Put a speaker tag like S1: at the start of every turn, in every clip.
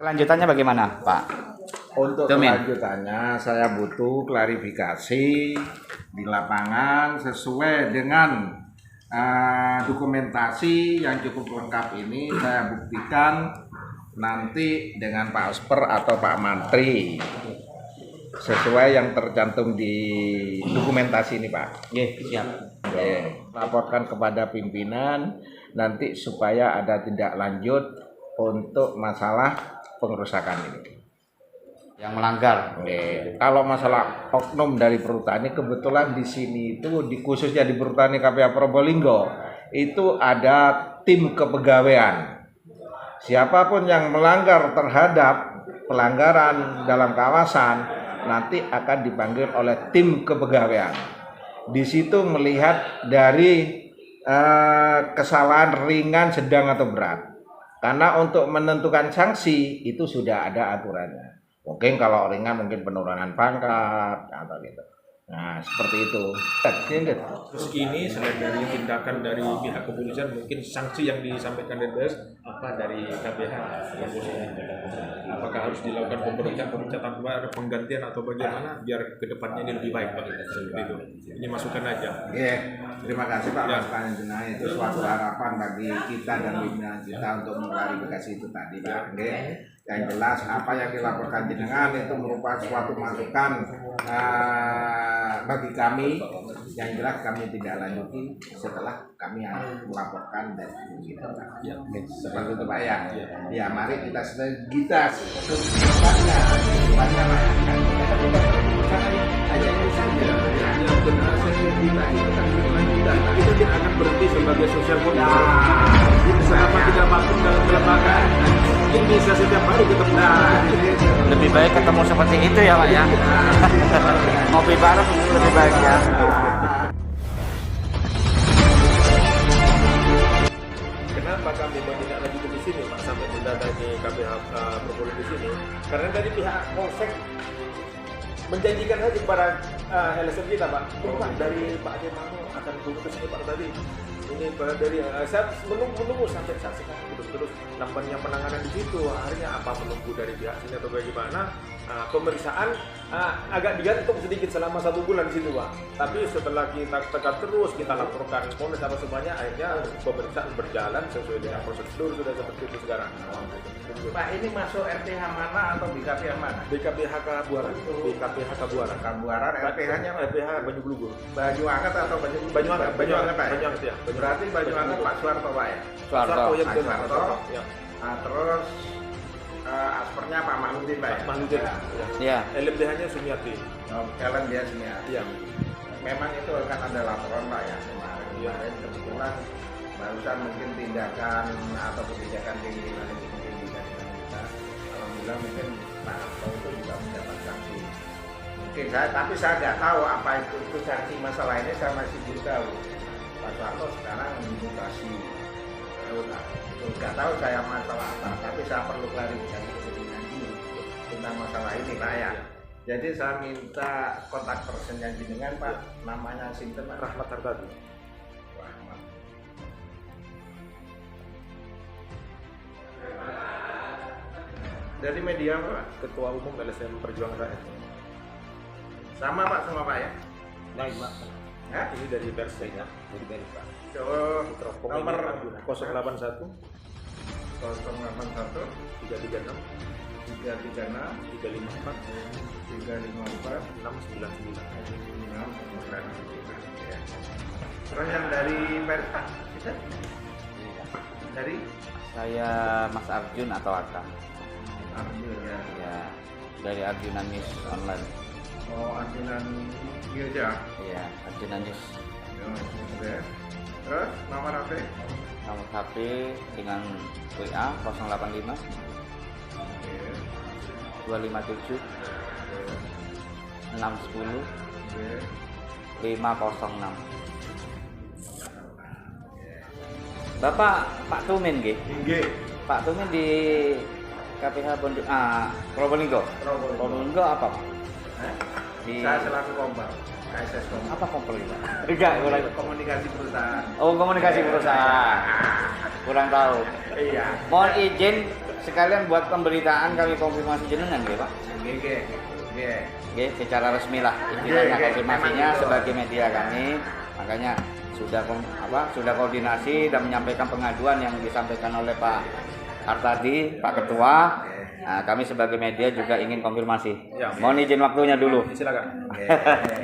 S1: Kelanjutannya bagaimana, Pak?
S2: Untuk
S1: Tumin.
S2: kelanjutannya saya butuh klarifikasi di lapangan sesuai dengan dokumentasi yang cukup lengkap ini. Saya buktikan nanti dengan Pak Osper atau Pak Mantri sesuai yang tercantum di dokumentasi ini, Pak.
S1: Siap.
S2: Laporkan kepada pimpinan nanti supaya ada tindak lanjut untuk masalah pengerusakan ini.
S1: Yang melanggar.
S2: Kalau masalah oknum dari perhutani, kebetulan di sini itu khususnya di Perhutani KPH Probolinggo itu ada tim kepegawaian. Siapapun yang melanggar terhadap pelanggaran dalam kawasan nanti akan dipanggil oleh tim kepegawaian. Di situ melihat dari kesalahan ringan, sedang atau berat. Karena untuk menentukan sanksi itu sudah ada aturannya. Mungkin kalau ringan mungkin penurunan pangkat atau gitu. Nah seperti itu.
S3: Terus ini selain dari tindakan dari pihak kepolisian, mungkin sanksi yang disampaikan DPS apa dari KPH? Apakah harus dilakukan pemecatan baru, penggantian atau bagaimana biar kedepannya ini lebih baik Pak? Seperti itu. Ini masukan aja.
S2: Terima kasih Pak masukan jenengan, itu suatu harapan bagi kita dan pimpinan kita untuk mengklarifikasi itu tadi Pak. Yang jelas apa yang dilaporkan jenengan itu merupakan suatu masukan bagi kami. Yang jelas kami tidak lanjuti setelah kami melaporkan dan begitu. Seperti itu Pak ya. Ya mari kita secepatnya hanya ini saja.
S3: Yang benar kita itu kan berkelanjutan. Kita tidak akan berhenti sebagai sosial politik. Selama tidak vakum dalam kelembagaan, mungkin bisa setiap hari ketemu.
S1: Lebih baik ketemu seperti itu ya, Pak ya. Ngopi bareng lebih baik ya.
S3: Kenapa kami tidak lagi di sini Pak sampai mendatangi KPH Probolinggo di sini? Karena dari pihak Polsek menjanjikan saja kepada LSM kita Pak, Pak dari Pak Demano akan turun ke sini Pak tadi. Ini dari saya menunggu sampai saksi kan terus lambannya penanganan di situ. Akhirnya apa menunggu dari pihak sini atau bagaimana? Pemeriksaan agak digantung sedikit selama 1 bulan di situ Pak. Tapi setelah kita tekan terus, kita laporkan Polres apa semuanya, akhirnya pemeriksaan berjalan sesuai dengan prosedur sudah seperti itu sekarang.
S2: Pak ini masuk RPH mana atau BKPH mana?
S3: BKPH Kabuaran, BKPH Kabuaran.
S2: Kabuaran, RPH-nya
S3: RPH Banyu Blugur.
S2: Banyu Anget atau Banyu
S3: Anget,
S2: Banyu Anget Pak?
S3: Banyu Anget ya.
S2: Berarti Banyu Anget Pak Suwarto Pak ya?
S1: Suwarto.
S3: Ya,
S2: Pak
S3: betul.
S2: Suwarto.
S3: Ya.
S2: Nah, terus aspernya Pak Mahnudin Pak ya?
S3: Mahnudin.
S1: Ya.
S3: LMDH-nya Sumiati.
S2: Kalian biasanya.
S3: Iya.
S2: Memang itu akan ada laporan Pak ya kemarin kebetulan barusan mungkin tindakan atau kebijakan pimpinan itu mungkin bisa kita. Alhamdulillah mungkin Pak Arto itu juga mendapat sanksi. Mungkin tapi saya nggak tahu apa itu sanksi masalah ini, saya masih belum tahu. Pak Arto sekarang dimutasi. Nggak tahu saya masalah apa, tapi saya perlu klarifikasi ke pimpinan dulu tentang masalah ini Pak ya. Jadi saya minta kontak personnya jenengan Pak, namanya Sinten Pak?
S3: Rahmat Hartadi.
S2: Rahmat. Dari media Pak?
S3: Ketua Umum LSM Perjuangan Rakyat.
S2: Sama Pak, sama Pak ya?
S3: Baik Pak.
S2: Hah?
S3: Ini dari pers ya. Dari pers Pak.
S2: Nomor
S3: 081
S2: 081
S3: 336
S2: 336
S3: 354
S2: 354
S3: 699.
S2: 699. Ya. Terus yang dari pers Pak? Bisa? Dari
S1: Saya Mas Arjun atau Akang.
S2: Arjun ya.
S1: Ya. Dari Arjunan News Online.
S2: Oh, Arjunan News ya?
S1: Iya, Arjunan News.
S2: Oke. Terus nomor HP?
S1: Nomor HP dengan WA 085
S2: Oke.
S1: 257 610
S2: Oke.
S1: 506. Bapak Pak Tumin nggih.
S2: Tinggi.
S1: Pak Tumin di KPH Probolinggo. Probolinggo apa Pak? Di
S2: Saya selaku kompar. KSS kompar.
S1: apa komplit? Enggak, kurang.
S2: Komunikasi perusahaan.
S1: Oh, komunikasi perusahaan. Kurang tahu.
S2: Iya.
S1: Mohon izin sekalian buat pemberitaan kami konfirmasi jenengan nggih, Pak.
S2: Nggih.
S1: Nggih, secara resmi lah istilahnya konfirmasinya sebagai media kami. Makanya sudah koordinasi dan menyampaikan pengaduan yang disampaikan oleh Pak Hartadi, Pak Ketua. Nah, kami sebagai media juga ingin konfirmasi.
S3: Ya.
S1: Mohon izin waktunya dulu.
S3: Silakan.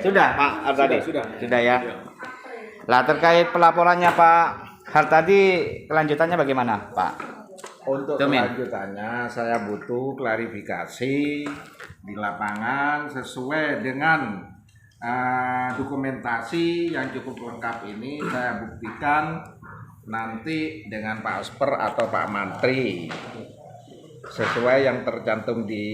S1: Sudah, Pak Hartadi?
S3: Sudah
S1: Ya. Lah terkait pelaporannya Pak Hartadi, kelanjutannya bagaimana, Pak?
S2: Untuk
S1: Domin.
S2: kelanjutannya saya butuh klarifikasi di lapangan sesuai dengan dokumentasi yang cukup lengkap ini. Saya buktikan nanti dengan Pak Osper atau Pak Mantri sesuai yang tercantum di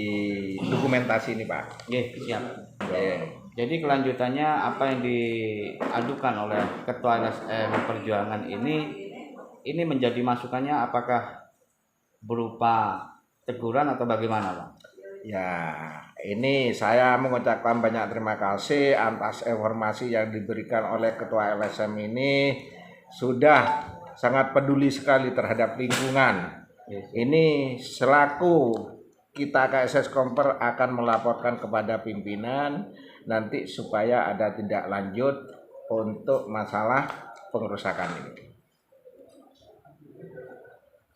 S2: dokumentasi ini, Pak.
S1: Nggih, siap.
S2: Oke.
S1: Jadi kelanjutannya apa yang diadukan oleh Ketua LSM Perjuangan ini menjadi masukannya apakah berupa teguran atau bagaimana, Pak?
S2: Ya, ini saya mengucapkan banyak terima kasih atas informasi yang diberikan oleh Ketua LSM ini, sudah sangat peduli sekali terhadap lingkungan. Ini selaku kita KSS Komper akan melaporkan kepada pimpinan nanti supaya ada tindak lanjut untuk masalah pengerusakan ini.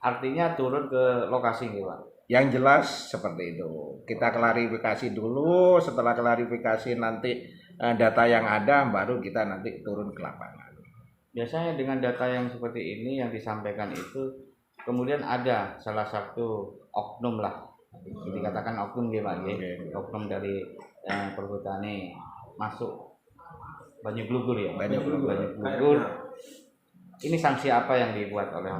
S1: Artinya turun ke lokasi gitu, Pak.
S2: Yang jelas seperti itu. Kita klarifikasi dulu, setelah klarifikasi nanti data yang ada baru kita nanti turun ke lapangan.
S1: Biasanya dengan data yang seperti ini yang disampaikan itu kemudian ada salah satu oknum lah. Dikatakan oknum gitu, Pak. Oknum dari perhutani masuk Banyu Glugur ya.
S2: Banyu
S1: Glugur. Ini sanksi apa yang dibuat oleh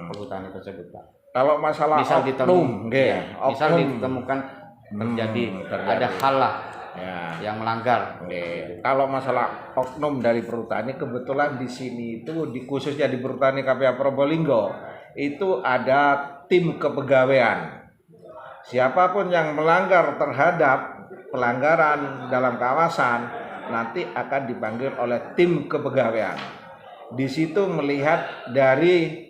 S1: perhutani tersebut, Pak?
S2: Kalau masalah
S1: Misal
S2: oknum,
S1: misal ditemukan terjadi ada hal lah yang melanggar.
S2: Kalau masalah oknum dari perhutani, kebetulan di sini itu khususnya di perhutani KPA Probolinggo itu ada tim kepegawaian. Siapapun yang melanggar terhadap pelanggaran dalam kawasan nanti akan dipanggil oleh tim kepegawaian. Di situ melihat dari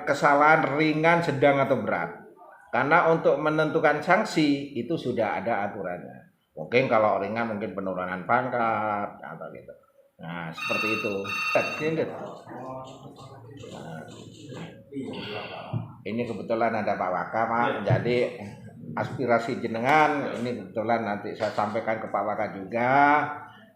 S2: kesalahan ringan, sedang atau berat. Karena untuk menentukan sanksi itu sudah ada aturannya. Mungkin kalau ringan mungkin penurunan pangkat atau gitu. Nah, seperti itu. Nah, ini kebetulan ada Pak Waka, Pak. Jadi aspirasi jenengan ini kebetulan nanti saya sampaikan ke Pak Waka juga.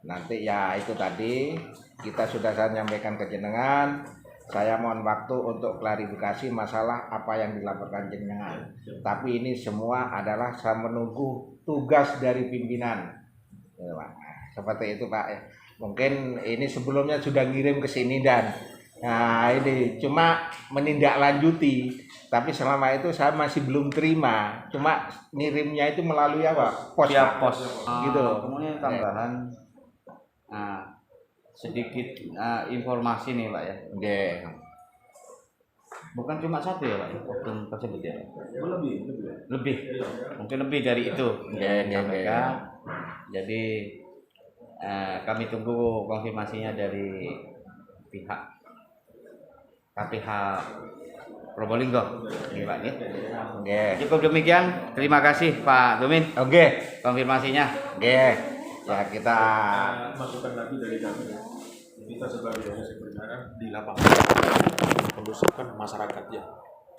S2: Nanti ya itu tadi kita sudah saya nyampaikan ke jenengan. Saya mohon waktu untuk klarifikasi masalah apa yang dilaporkan jenengan. Tapi ini semua adalah saya menunggu tugas dari pimpinan. Ya, Pak. Seperti itu, Pak. Mungkin ini sebelumnya sudah ngirim ke sini dan ini cuma menindaklanjuti. Tapi selama itu saya masih belum terima. Cuma ngirimnya itu melalui apa? Pos.
S1: Via pos.
S2: Gitu.
S1: Kemudian tambahan sedikit informasi nih, Pak ya. Bukan cuma satu ya, Pak, oknum tersebut ya. Lebih. Mungkin lebih dari itu. Jadi kami tunggu konfirmasinya dari pihak KPH Probolinggo. Ini, Pak ya. Cukup demikian. Terima kasih Pak Domin. Konfirmasinya. Ya kita
S3: masukan lagi dari kami. Kita sebagai organisasi perjuangan di lapangan merusakan masyarakat ya.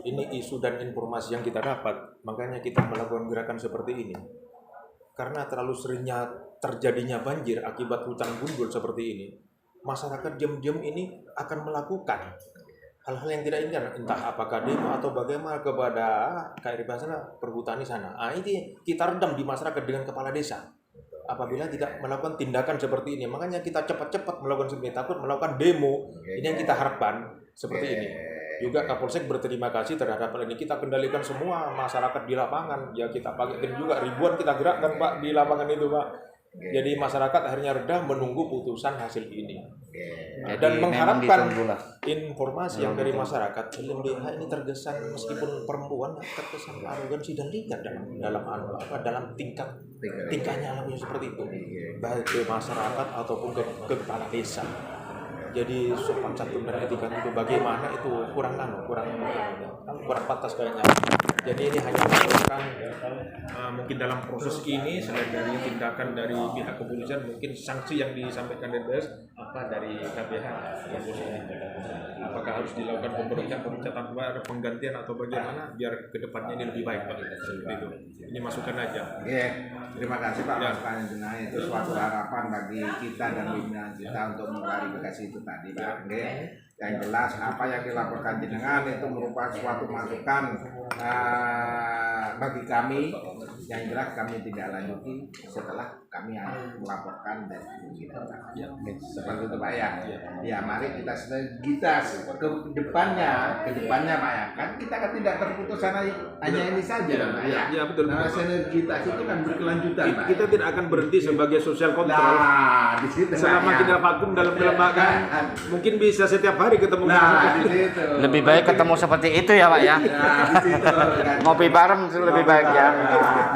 S3: Ini isu dan informasi yang kita dapat, makanya kita melakukan gerakan seperti ini. Karena terlalu seringnya terjadinya banjir akibat hutan gundul seperti ini, masyarakat diam-diam ini akan melakukan hal-hal yang tidak inginkan, entah apakah demo atau bagaimana kepada KRI sana, perhutani sana. Ini kita redam di masyarakat dengan kepala desa. Apabila tidak melakukan tindakan seperti ini, makanya kita cepat-cepat melakukan seperti ini, takut melakukan demo. Ini yang kita harapkan seperti ini. Juga Kapolsek berterima kasih terhadap hal ini. Kita kendalikan semua masyarakat di lapangan. Ya kita pakai tim juga ribuan kita gerakkan, Pak, di lapangan itu, Pak. Jadi masyarakat akhirnya reda menunggu putusan hasil ini. Dan mengharapkan informasi yang dari masyarakat. LMDH ini terkesan meskipun perempuan terkesan arogansi dan liar dalam tingkahnya alaminya seperti itu. Baik ke masyarakat ataupun ke kepala desa. Jadi sopan santun dan etika itu bagaimana itu kurang pantas kayaknya. Jadi ini hanya merupakan mungkin dalam proses ini selain dari tindakan dari pihak kepolisian, mungkin sanksi yang disampaikan DPS dari KPH yang apakah harus dilakukan pemecatan, ada penggantian atau bagaimana biar kedepannya ini lebih baik Pak. Seperti itu. Ini masukan aja.
S2: Oke, terima kasih Pak masukan jenengan, itu suatu harapan bagi kita dan pimpinan kita untuk mengklarifikasi itu tadi Pak. Oke. Yang jelas apa yang dilaporkan jenengan itu merupakan suatu masukan bagi kami. Yang jelas kami tidak lanjuti setelah kami melaporkan dan kita. Seperti itu Pak ya. Ya mari kita ke depannya Pak ya. Kan kita kan tidak terputus hanya ini saja Pak ya.
S3: Ya betul.
S2: Nah, sinergitas itu kan berkelanjutan Pak.
S3: Kita tidak akan berhenti sebagai social control.
S2: Nah, di situ
S3: selama
S2: Pak,
S3: tidak vakum dalam kelembagaan, mungkin bisa setiap hari ketemu.
S2: Nah, di situ.
S1: Lebih baik ketemu seperti itu ya Pak ya.
S2: Nah, di situ kan.
S1: Ngopi bareng lebih baik ya.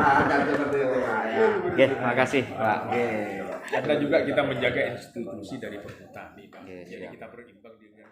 S2: Kan seperti itu Pak ya.
S1: Oke, makasih Pak.
S2: Oke.
S3: Karena juga kita menjaga institusi dari perhutani Pak.
S1: Oke,
S3: Jadi
S1: siap.
S3: kita berimbang dengan